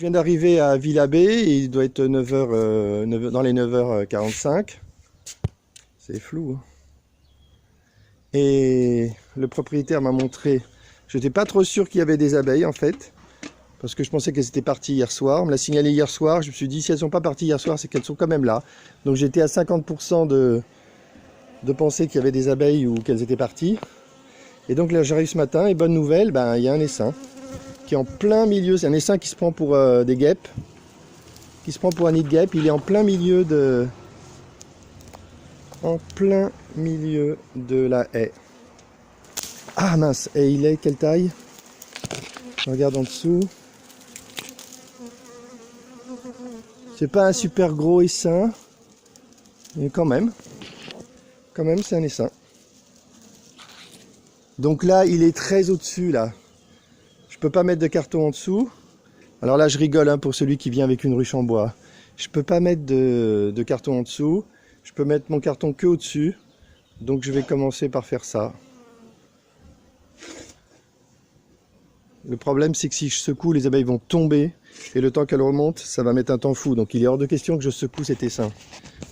viens d'arriver à Villabé, il doit être 9h, dans les 9h45. C'est flou. Hein. Et le propriétaire m'a montré, je n'étais pas trop sûr qu'il y avait des abeilles en fait, parce que je pensais qu'elles étaient parties hier soir. On me l'a signalé hier soir, je me suis dit si elles ne sont pas parties hier soir, c'est qu'elles sont quand même là. Donc j'étais à 50% de penser qu'il y avait des abeilles ou qu'elles étaient parties. Et donc là j'arrive ce matin et bonne nouvelle, ben, il y a un essaim qui est en plein milieu, c'est un essaim qui se prend pour des guêpes, qui se prend pour un nid de guêpe, il est en plein milieu de la haie. Ah mince, et il est quelle taille? Je regarde en dessous. C'est pas un super gros essaim, mais quand même c'est un essaim. Donc là il est très au-dessus là. Je peux pas mettre de carton en dessous. Alors là je rigole hein, pour celui qui vient avec une ruche en bois. Je peux pas mettre de carton en dessous. Je peux mettre mon carton que au-dessus. Donc je vais commencer par faire ça. Le problème c'est que si je secoue, les abeilles vont tomber. Et le temps qu'elles remontent, ça va mettre un temps fou. Donc il est hors de question que je secoue cet essaim.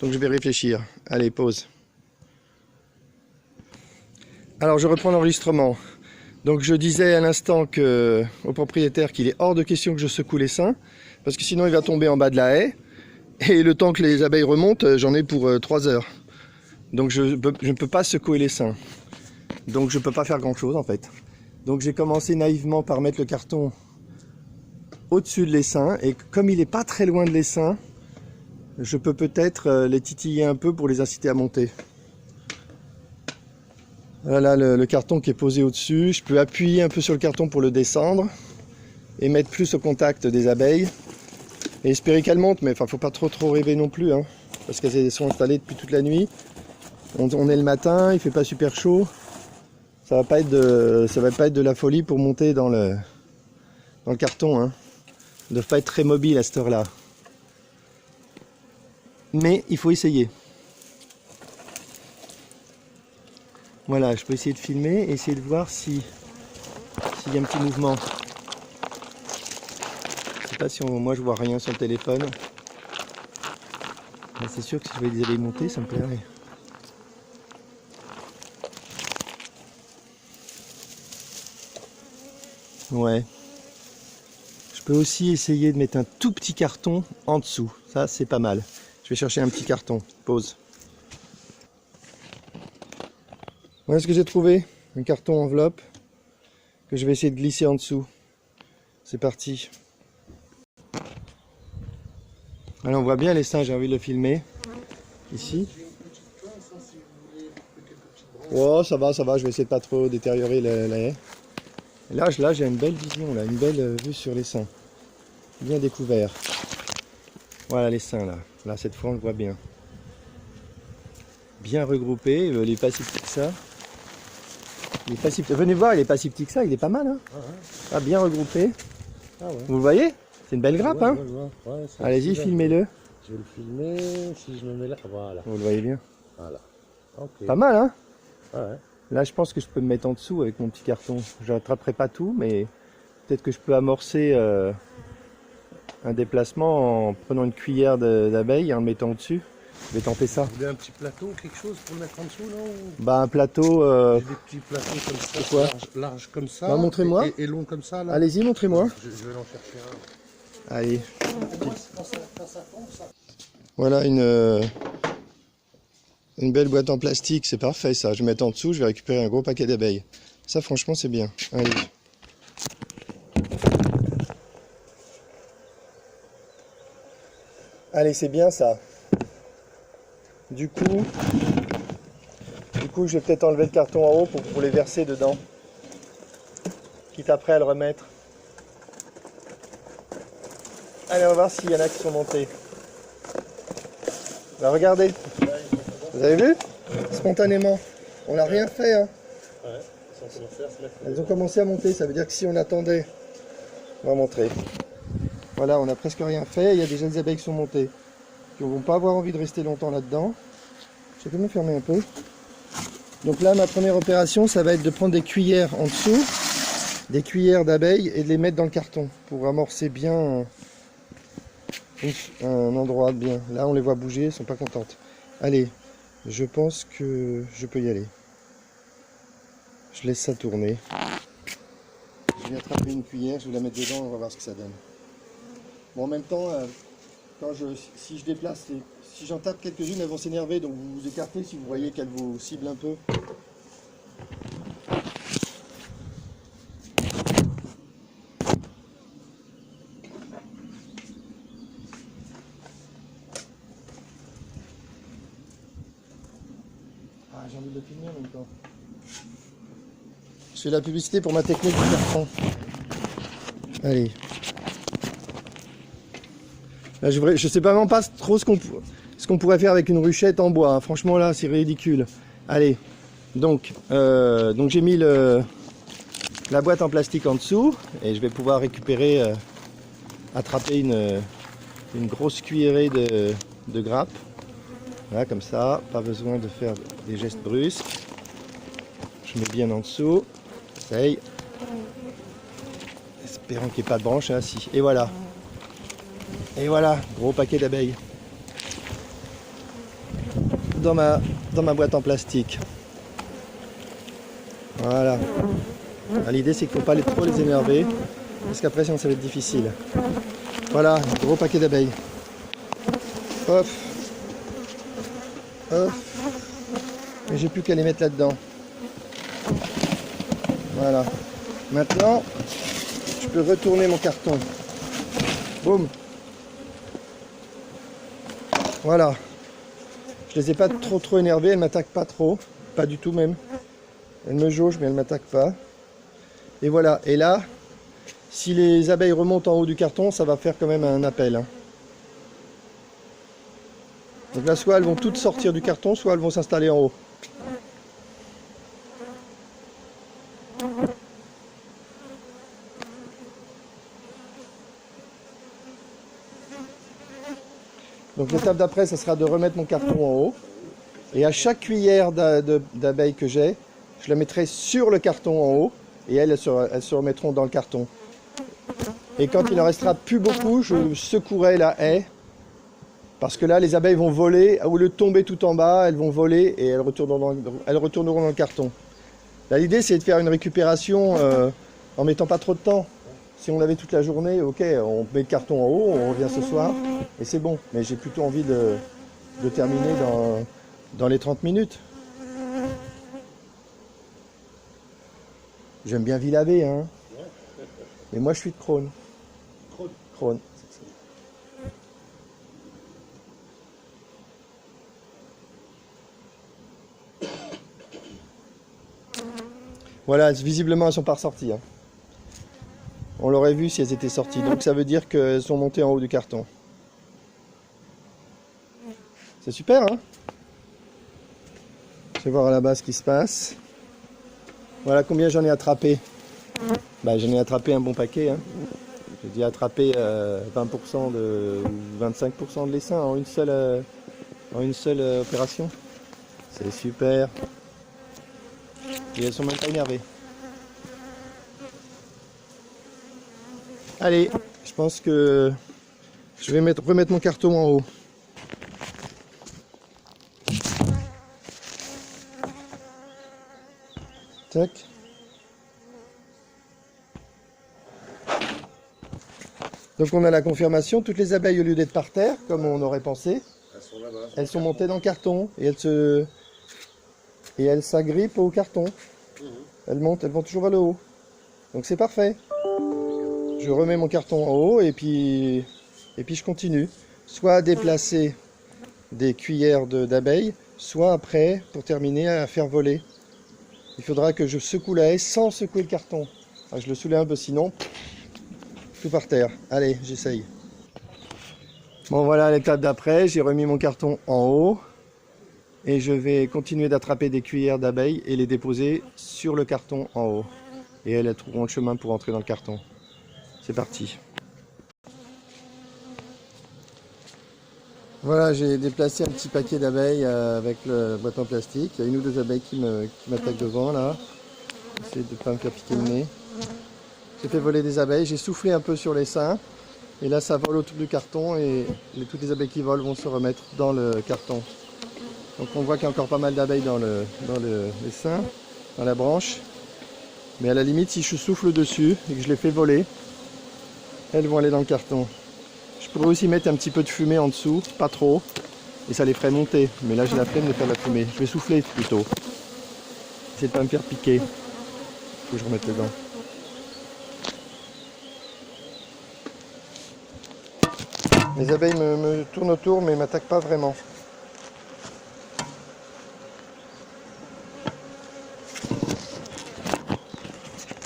Donc je vais réfléchir. Allez, pause. Alors je reprends l'enregistrement. Donc je disais à l'instant au propriétaire qu'il est hors de question que je secoue l'essaim. Parce que sinon il va tomber en bas de la haie. Et le temps que les abeilles remontent, j'en ai pour 3 heures. Donc je ne peux pas secouer l'essaim. Donc je ne peux pas faire grand chose en fait. Donc j'ai commencé naïvement par mettre le carton au-dessus de l'essaim. Et comme il n'est pas très loin de l'essaim, je peux peut-être les titiller un peu pour les inciter à monter. Voilà le carton qui est posé au-dessus. Je peux appuyer un peu sur le carton pour le descendre. Et mettre plus au contact des abeilles. Et espérer qu'elles montent, mais il ne faut pas trop rêver non plus, hein, parce qu'elles sont installées depuis toute la nuit. On est le matin, il ne fait pas super chaud. Ça va pas être de la folie pour monter dans le carton. Hein. Ils ne doivent pas être très mobiles à cette heure-là. Mais il faut essayer. Voilà, je peux essayer de filmer et essayer de voir s'il y a un petit mouvement. Je sais pas si moi je vois rien sur le téléphone. Mais c'est sûr que si je voyais des abeilles monter, ça me plairait. Ouais. Je peux aussi essayer de mettre un tout petit carton en dessous. Ça, c'est pas mal. Je vais chercher un petit carton. Pause. Voilà ce que j'ai trouvé. Un carton enveloppe que je vais essayer de glisser en dessous. C'est parti. Alors on voit bien l'essaim, j'ai envie de le filmer. Ici. Oh ça va, je vais essayer de pas trop détériorer la haie. Et là j'ai une belle vision, là, une belle vue sur l'essaim. Bien découvert. Voilà l'essaim là. Là cette fois on le voit bien. Bien regroupé, il n'est pas si petit que ça. Il est pas si... Venez voir, il n'est pas si petit que ça, il est pas mal. Hein. Ah, bien regroupé. Ah, ouais. Vous le voyez? C'est une belle grappe, hein? Ouais, allez-y, filmez-le. Je vais le filmer, si je me mets là, voilà. Vous le voyez bien. Voilà. Okay. Pas mal, hein? Ouais. Là, je pense que je peux me mettre en dessous avec mon petit carton. Je n'attraperai pas tout, mais peut-être que je peux amorcer un déplacement en prenant une cuillère d'abeille et en le mettant au-dessus. Je vais tenter ça. Vous voulez un petit plateau ou quelque chose pour le mettre en dessous, là ou... Bah, un plateau... J'ai des petits plateaux comme ça, quoi large comme ça, bah, montrez-moi. Et long comme ça, là. Allez-y, montrez-moi. Je vais en chercher un. Allez. Quand ça tombe, ça... Voilà une belle boîte en plastique, c'est parfait ça. Je vais mettre en dessous, je vais récupérer un gros paquet d'abeilles. Ça franchement c'est bien. Allez. Allez, c'est bien ça. Du coup, je vais peut-être enlever le carton en haut pour les verser dedans. Quitte après à le remettre. Allez, on va voir s'il y en a qui sont montés. Bah, regardez. Vous avez vu? Spontanément. On n'a rien fait. Hein. Ouais, elles ont commencé à monter. Ça veut dire que si on attendait... On va montrer. Voilà, on n'a presque rien fait. Il y a déjà des abeilles qui sont montées. Qui ne vont pas avoir envie de rester longtemps là-dedans. Je vais quand même fermer un peu. Donc là, ma première opération, ça va être de prendre des cuillères en dessous. Des cuillères d'abeilles et de les mettre dans le carton. Pour amorcer bien un endroit bien. Là, on les voit bouger, elles sont pas contentes. Allez, je pense que je peux y aller. Je laisse ça tourner. Je vais attraper une cuillère, je vais la mettre dedans, on va voir ce que ça donne. Bon, en même temps, si je déplace, si j'en tape quelques-unes, elles vont s'énerver, donc vous vous écartez si vous voyez qu'elles vous ciblent un peu. Ah, j'ai envie de le filmer en même temps. Je fais la publicité pour ma technique du carton. Allez. Là, je sais vraiment pas trop ce qu'on pourrait faire avec une ruchette en bois. Hein. Franchement, là, c'est ridicule. Allez. Donc j'ai mis la boîte en plastique en dessous. Et je vais pouvoir récupérer, attraper une grosse cuillerée de grappe. Voilà, comme ça. Pas besoin de faire des gestes brusques. Je mets bien en dessous. Essaye. Espérons qu'il n'y ait pas de branche. Hein, si. Et voilà. Et voilà, gros paquet d'abeilles. Dans ma boîte en plastique. Voilà. L'idée c'est qu'il ne faut pas trop les énerver. Parce qu'après sinon ça va être difficile. Voilà, gros paquet d'abeilles. Hop. Hop. Et j'ai plus qu'à les mettre là-dedans. Voilà. Maintenant, je peux retourner mon carton. Boum. Voilà. Je les ai pas trop énervées, elles m'attaquent pas trop. Pas du tout même. Elles me jaugent mais elles m'attaquent pas. Et voilà. Et là, si les abeilles remontent en haut du carton, ça va faire quand même un appel. Hein. Donc là, soit elles vont toutes sortir du carton, soit elles vont s'installer en haut. Donc l'étape d'après, ça sera de remettre mon carton en haut. Et à chaque cuillère d'abeilles que j'ai, je la mettrai sur le carton en haut. Et elles se remettront dans le carton. Et quand il ne restera plus beaucoup, je secouerai la haie. Parce que là, les abeilles vont voler. Au lieu de tomber tout en bas, elles vont voler et elles retourneront dans le carton. Là, l'idée, c'est de faire une récupération en mettant pas trop de temps. Si on avait toute la journée, ok, on met le carton en haut, on revient ce soir, et c'est bon. Mais j'ai plutôt envie de terminer dans les 30 minutes. J'aime bien Villavé, hein. Mais moi, je suis de Crône. Crône. Voilà, visiblement, elles ne sont pas ressorties. Hein. On l'aurait vu si elles étaient sorties. Donc ça veut dire qu'elles sont montées en haut du carton. C'est super, hein? Je vais voir à la base ce qui se passe. Voilà combien j'en ai attrapé. Bah, j'en ai attrapé un bon paquet. Hein. J'ai dû attraper 20% ou 25% de l'essaim en une seule opération. C'est super. Et elles sont même pas énervées. Allez, je pense que je vais remettre mon carton en haut. Tac. Donc on a la confirmation, toutes les abeilles au lieu d'être par terre, comme on aurait pensé, elles sont montées dans le carton et elles s'agrippent au carton. Elles montent, elles vont toujours vers le haut. Donc c'est parfait. Je remets mon carton en haut et puis je continue. Soit à déplacer des cuillères d'abeilles, soit après, pour terminer, à faire voler. Il faudra que je secoue la haie sans secouer le carton. Alors, je le soulève un peu, sinon, tout par terre. Allez, j'essaye. Bon, voilà l'étape d'après. J'ai remis mon carton en haut. Et je vais continuer d'attraper des cuillères d'abeilles et les déposer sur le carton en haut. Et elles trouveront le chemin pour entrer dans le carton. C'est parti. Voilà, j'ai déplacé un petit paquet d'abeilles avec le boîte en plastique. Il y a une ou deux abeilles qui m'attaquent devant là. J'essaie de ne pas me faire piquer le nez. J'ai fait voler des abeilles, j'ai soufflé un peu sur les seins. Et là ça vole autour du carton et toutes les abeilles qui volent vont se remettre dans le carton. Donc on voit qu'il y a encore pas mal d'abeilles dans l'essaim, dans la branche. Mais à la limite, si je souffle dessus et que je les fais voler, elles vont aller dans le carton. Je pourrais aussi mettre un petit peu de fumée en dessous, pas trop, et ça les ferait monter. Mais là j'ai la flemme de faire de la fumée. Je vais souffler plutôt. Essayer de pas me faire piquer. Faut que je remette le gant. Les abeilles me tournent autour mais ne m'attaquent pas vraiment.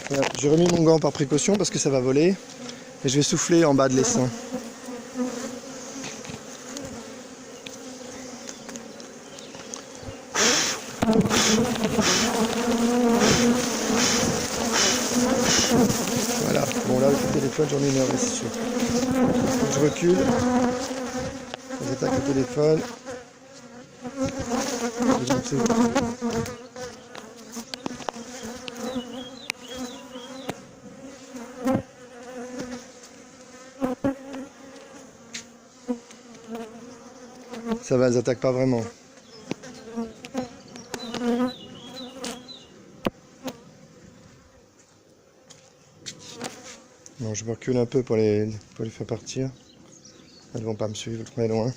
Voilà, j'ai remis mon gant par précaution parce que ça va voler. Et je vais souffler en bas de l'essaim. Voilà, bon là le téléphone j'en ai une heure, c'est sûr. Donc, je recule, j'attaque le téléphone. Ça va, elles attaquent pas vraiment. Bon, je me recule un peu pour les faire partir. Elles vont pas me suivre très loin.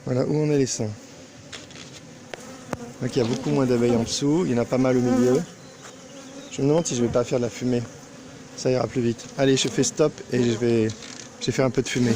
Voilà où on est l'essaim. Donc il y a beaucoup moins d'abeilles en dessous, il y en a pas mal au milieu. Je me demande si je vais pas faire de la fumée. Ça ira plus vite. Allez, je fais stop et je vais faire un peu de fumée.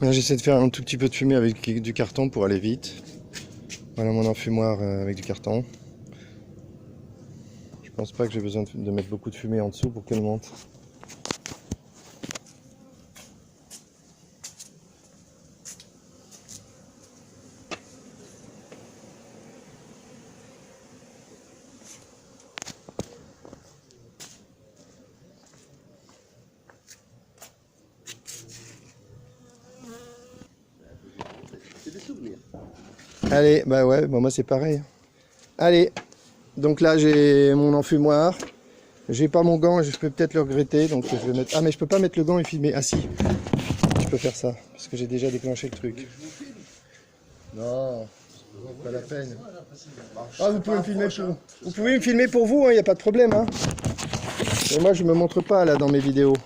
Là, j'essaie de faire un tout petit peu de fumée avec du carton pour aller vite. Voilà mon enfumoir avec du carton. Je pense pas que j'ai besoin de mettre beaucoup de fumée en dessous pour qu'elle monte. Allez, bah ouais, bah moi c'est pareil. Allez, donc là j'ai mon enfumoir. J'ai pas mon gant, je peux peut-être le regretter, donc je vais mettre... Ah mais je peux pas mettre le gant et filmer. Ah si, je peux faire ça, parce que j'ai déjà déclenché le truc. Non, pas la peine. Ah vous pouvez me filmer pour... Vous pouvez me filmer pour vous, il n'y a pas de problème. Hein. Mais moi je me montre pas là dans mes vidéos.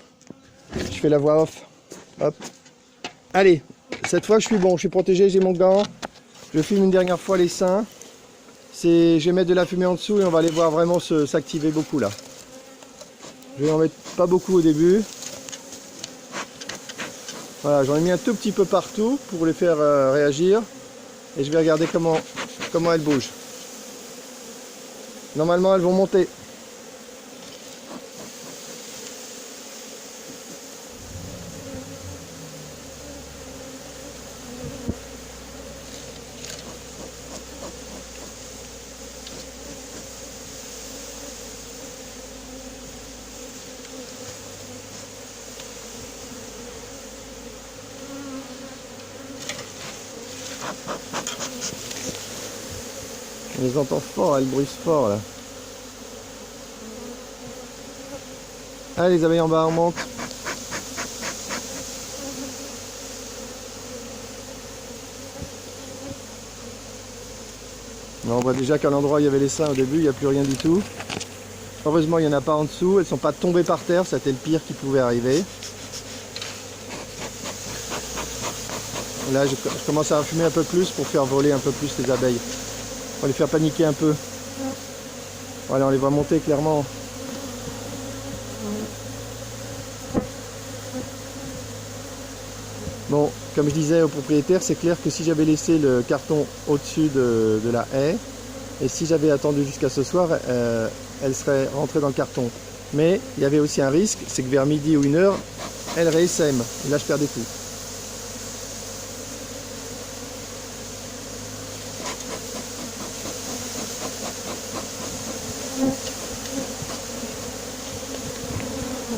Je fais la voix off. Hop. Allez, cette fois je suis bon, je suis protégé, j'ai mon gant. Je filme une dernière fois les seins. Je vais mettre de la fumée en dessous et on va les voir vraiment s'activer beaucoup là. Je vais en mettre pas beaucoup au début. Voilà, j'en ai mis un tout petit peu partout pour les faire réagir. Et je vais regarder comment elles bougent. Normalement elles vont monter. On les entend fort, elles bruissent fort là. Allez les abeilles en bas, on monte. Là, on voit déjà qu'à l'endroit où il y avait les seins au début, il n'y a plus rien du tout. Heureusement il n'y en a pas en dessous, elles ne sont pas tombées par terre, c'était le pire qui pouvait arriver. Et là je commence à fumer un peu plus pour faire voler un peu plus les abeilles. On va les faire paniquer un peu. Voilà, on les voit monter clairement. Bon, comme je disais au propriétaire, c'est clair que si j'avais laissé le carton au-dessus de la haie, et si j'avais attendu jusqu'à ce soir, elle serait rentrée dans le carton. Mais il y avait aussi un risque, c'est que vers midi ou 1h, elle réessème. Et là, je perdais tout.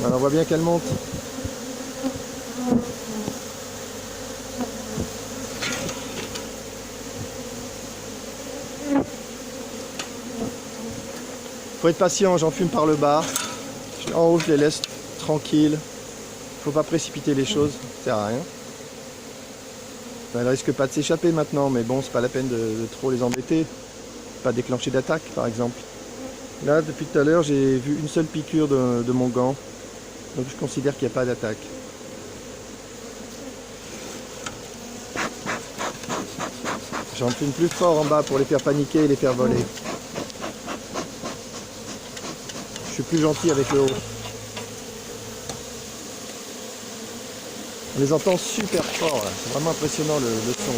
Alors, on voit bien qu'elle monte. Faut être patient, j'en fume par le bas. En haut, je les laisse tranquilles. Faut pas précipiter les choses, ça sert à rien. Elle risque pas de s'échapper maintenant, mais bon, c'est pas la peine de trop les embêter. Pas déclencher d'attaque, par exemple. Là, depuis tout à l'heure, j'ai vu une seule piqûre de mon gant. Donc je considère qu'il n'y a pas d'attaque. J'en fume plus fort en bas pour les faire paniquer et les faire voler. Je suis plus gentil avec le haut. On les entend super fort là. C'est vraiment impressionnant le son.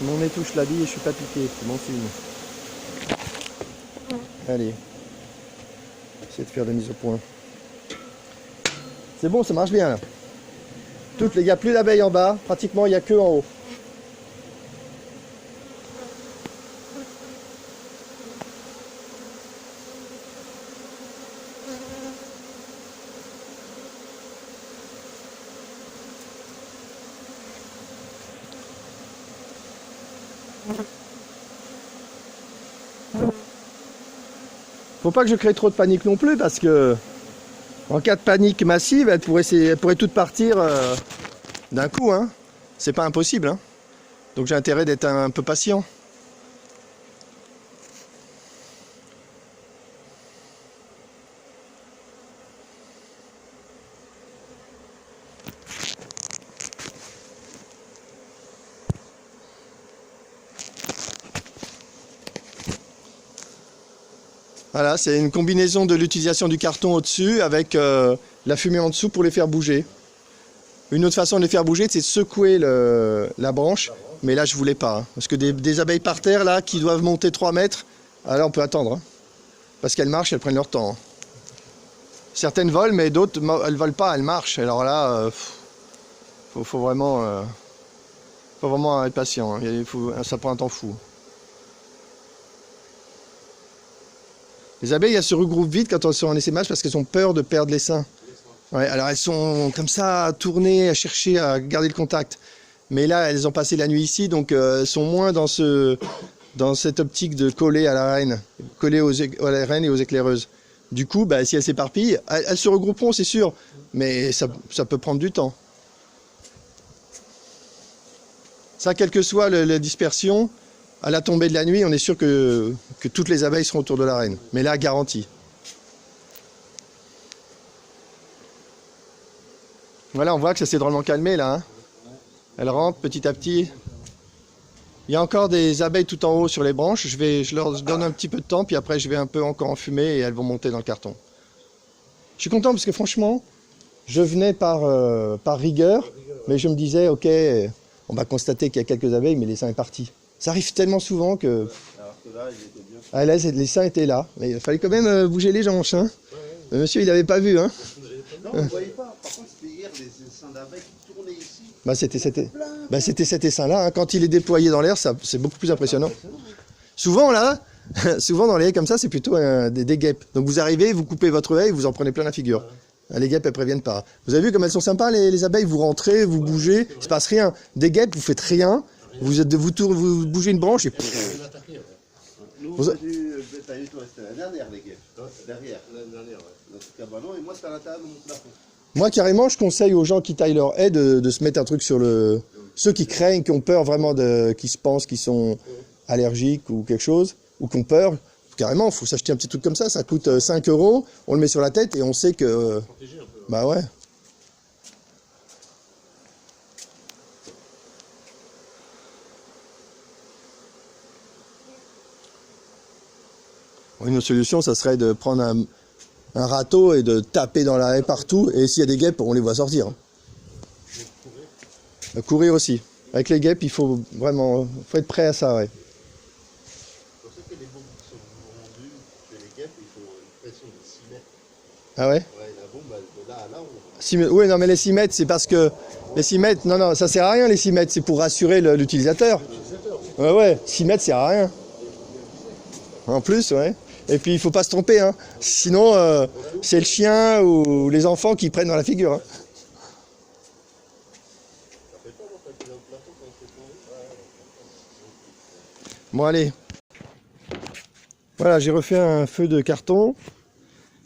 Mon nez touche la bille et je suis pas piqué, c'est bon signe. Allez, essayer de faire des mises au point. C'est bon, ça marche bien là. Il n'y a plus d'abeilles en bas, pratiquement il n'y a que en haut. Faut pas que je crée trop de panique non plus parce que en cas de panique massive, elle pourrait toutes partir d'un coup, hein. C'est pas impossible, hein. Donc j'ai intérêt d'être un peu patient. Voilà, c'est une combinaison de l'utilisation du carton au-dessus avec la fumée en dessous pour les faire bouger. Une autre façon de les faire bouger, c'est de secouer la branche. Mais là, je voulais pas. Hein, parce que des abeilles par terre, là, qui doivent monter 3 mètres, alors on peut attendre. Hein, parce qu'elles marchent, elles prennent leur temps. Hein. Certaines volent, mais d'autres, elles volent pas, elles marchent. Alors là, faut vraiment être patient. Hein, ça prend un temps fou. Les abeilles, elles se regroupent vite quand elles sont en essaimage parce qu'elles ont peur de perdre l'essaim. Ouais, alors elles sont comme ça, tournées, à chercher à garder le contact. Mais là, elles ont passé la nuit ici, donc elles sont moins dans cette optique de coller à la reine, coller à la reine et aux éclaireuses. Du coup, bah, si elles s'éparpillent, elles se regrouperont, c'est sûr, mais ça peut prendre du temps. Ça, quelle que soit la dispersion, à la tombée de la nuit, on est sûr que toutes les abeilles seront autour de la reine. Mais là, garantie. Voilà, on voit que ça s'est drôlement calmé là. Hein. Elle rentre petit à petit. Il y a encore des abeilles tout en haut sur les branches. Je leur donne un petit peu de temps, puis après je vais un peu encore enfumer et elles vont monter dans le carton. Je suis content parce que franchement, je venais par rigueur, mais je me disais, ok, on va constater qu'il y a quelques abeilles, mais l'essaim est parti. Ça arrive tellement souvent que... Alors que là, il était bien. Ah, là, l'essaim était là. Mais il fallait quand même bouger les jonches. Hein. Ouais. Monsieur, il n'avait pas vu. Hein. Non, vous ne voyez pas. Par contre, c'était hier les essaims d'abeilles qui tournaient ici. Bah, c'était cet essaim-là. Hein. Quand il est déployé dans l'air, c'est beaucoup plus impressionnant. Souvent, là, souvent dans les haies comme ça, c'est plutôt des guêpes. Donc vous arrivez, vous coupez votre haie et vous en prenez plein la figure. Les guêpes, elles préviennent pas. Vous avez vu comme elles sont sympas, les abeilles. Vous rentrez, vous bougez, il se passe rien. Des guêpes, vous faites rien. Vous bougez une branche et... Nous, on a dû rester la dernière, les guêpes. Derrière. La dernière, ouais. Dans ce cabanon, et moi, c'était à l'intérieur de mon plafond. Moi, carrément, je conseille aux gens qui taillent leur haie de se mettre un truc sur le... Ceux qui craignent, qui ont peur vraiment, qui se pensent qu'ils sont allergiques ou quelque chose, ou qui ont peur, carrément, il faut s'acheter un petit truc comme ça coûte 5 €, on le met sur la tête et on sait que... Bah ouais. Une autre solution, ça serait de prendre un râteau et de taper dans la haie partout. Et s'il y a des guêpes, on les voit sortir. Courir aussi. Avec les guêpes, il faut vraiment être prêt à ça, ouais. C'est pour ça que les bombes qui sont vendues chez les guêpes, ils font une pression de 6 mètres. Ah ouais? Ouais, la bombe, de là à là, on... 6 mètres. Oui, non, mais les 6 mètres, c'est parce que les 6 mètres, non, ça sert à rien les 6 mètres, c'est pour rassurer l'utilisateur. Ouais, 6 mètres, ça sert à rien. En plus, ouais. Et puis, il faut pas se tromper, hein. Sinon, c'est le chien ou les enfants qui prennent dans la figure. Hein. Bon, allez. Voilà, j'ai refait un feu de carton.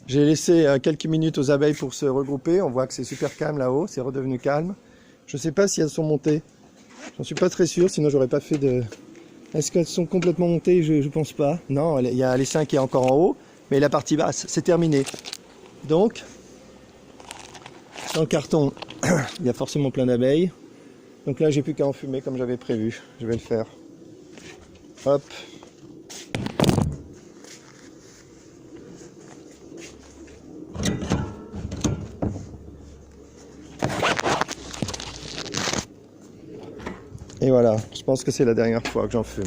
J'ai laissé quelques minutes aux abeilles pour se regrouper. On voit que c'est super calme là-haut, c'est redevenu calme. Je ne sais pas si elles sont montées. J'en suis pas très sûr, sinon j'aurais pas fait de... Est-ce qu'elles sont complètement montées? Je pense pas. Non, il y a l'essaim qui est encore en haut, mais la partie basse, c'est terminé. Donc, dans le carton, il y a forcément plein d'abeilles. Donc là, j'ai plus qu'à enfumer comme j'avais prévu. Je vais le faire. Hop. Et voilà, je pense que c'est la dernière fois que j'en fume.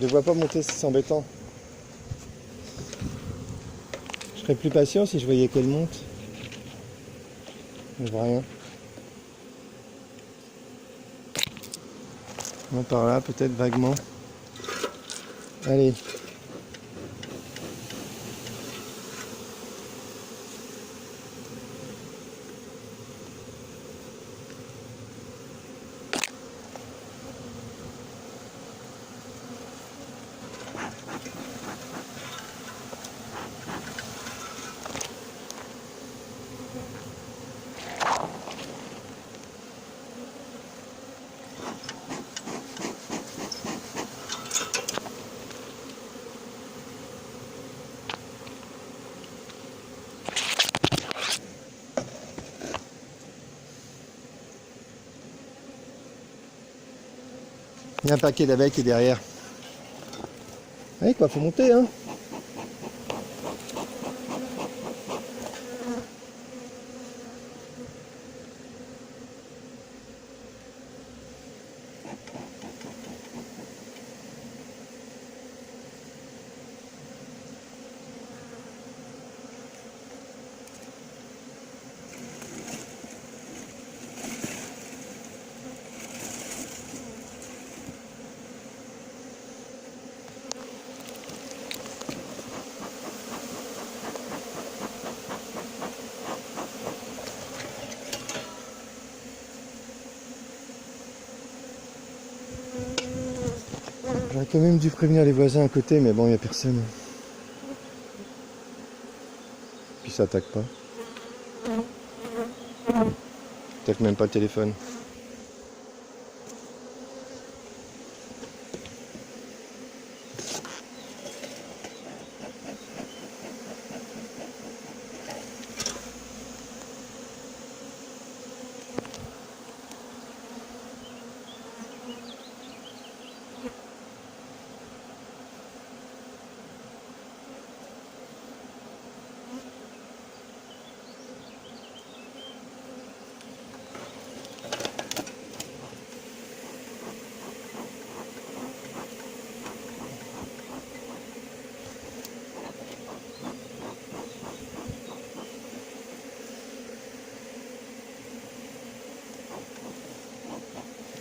Je ne vois pas monter, c'est embêtant. Je serais plus patient si je voyais qu'elle monte. Je vois rien. Non, par là, peut-être vaguement. Allez. Il y a un paquet d'abeilles qui est derrière. Ouais, quoi, faut monter, hein. J'aurais quand même dû prévenir les voisins à côté, mais bon, il n'y a personne. Puis ça attaque pas. Attaque même pas le téléphone.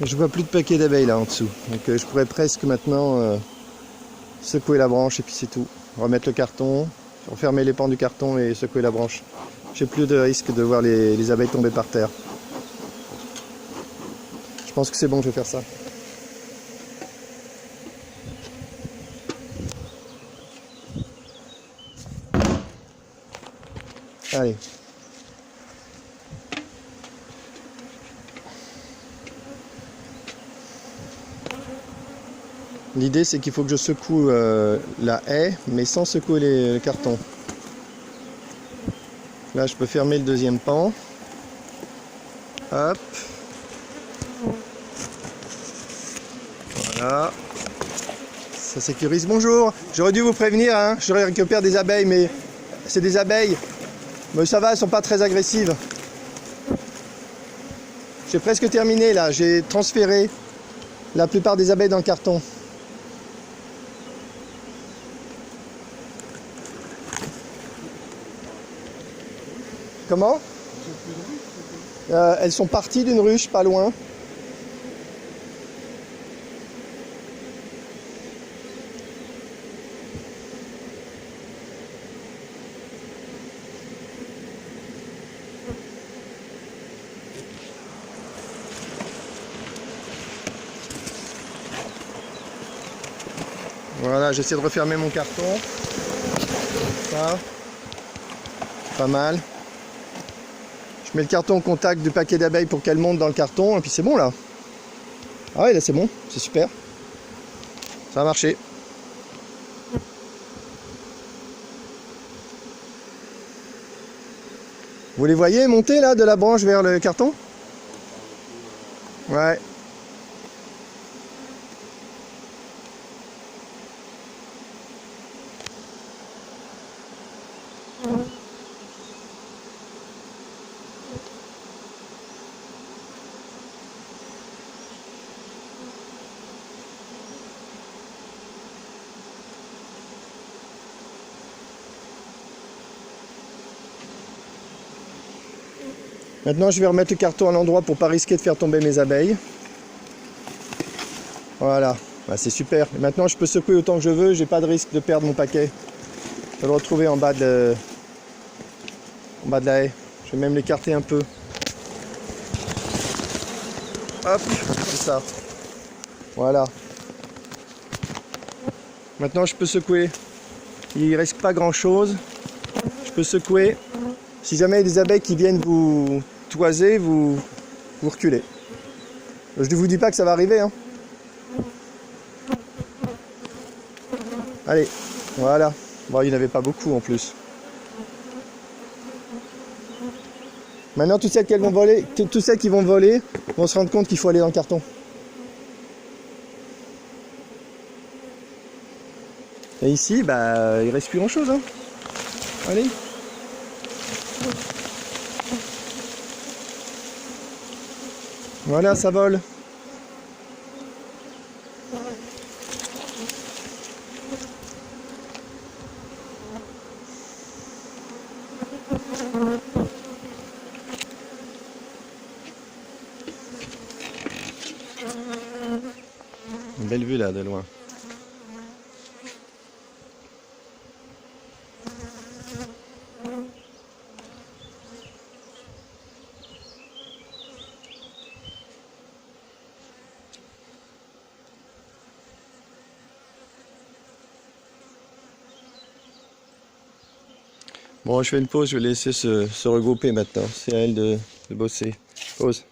Je vois plus de paquets d'abeilles là en dessous, donc je pourrais presque maintenant secouer la branche et puis c'est tout. Remettre le carton, refermer les pans du carton et secouer la branche. J'ai plus de risque de voir les abeilles tomber par terre. Je pense que c'est bon, je vais faire ça. Allez. L'idée c'est qu'il faut que je secoue la haie, mais sans secouer les cartons. Là je peux fermer le deuxième pan. Hop. Voilà. Ça sécurise. Bonjour. J'aurais dû vous prévenir, hein. Je récupère des abeilles, mais c'est des abeilles. Mais ça va, elles sont pas très agressives. J'ai presque terminé là. J'ai transféré la plupart des abeilles dans le carton. Comment? Elles sont parties d'une ruche pas loin. Voilà, j'essaie de refermer mon carton. Ça, pas mal. Je mets le carton au contact du paquet d'abeilles pour qu'elle monte dans le carton et puis c'est bon là. Ah ouais, là c'est bon, c'est super. Ça a marché. Vous les voyez monter là de la branche vers le carton? Ouais. Maintenant, je vais remettre le carton à l'endroit pour pas risquer de faire tomber mes abeilles. Voilà, bah, c'est super. Et maintenant, je peux secouer autant que je veux, j'ai pas de risque de perdre mon paquet. Je vais le retrouver en bas de la haie. Je vais même l'écarter un peu. Hop, c'est ça. Voilà. Maintenant, je peux secouer. Il risque pas grand chose. Je peux secouer. Si jamais il y a des abeilles qui viennent vous toiser, vous reculez. Je ne vous dis pas que ça va arriver, hein. Allez, voilà. Bon, il n'y en avait pas beaucoup en plus. Maintenant, toutes celles qui vont voler vont se rendre compte qu'il faut aller dans le carton. Et ici, bah, il reste plus grand chose, hein. Allez. Voilà, ça vole. Une belle vue là de loin. Bon, je fais une pause, je vais laisser se regrouper maintenant. C'est à elle de bosser. Pause.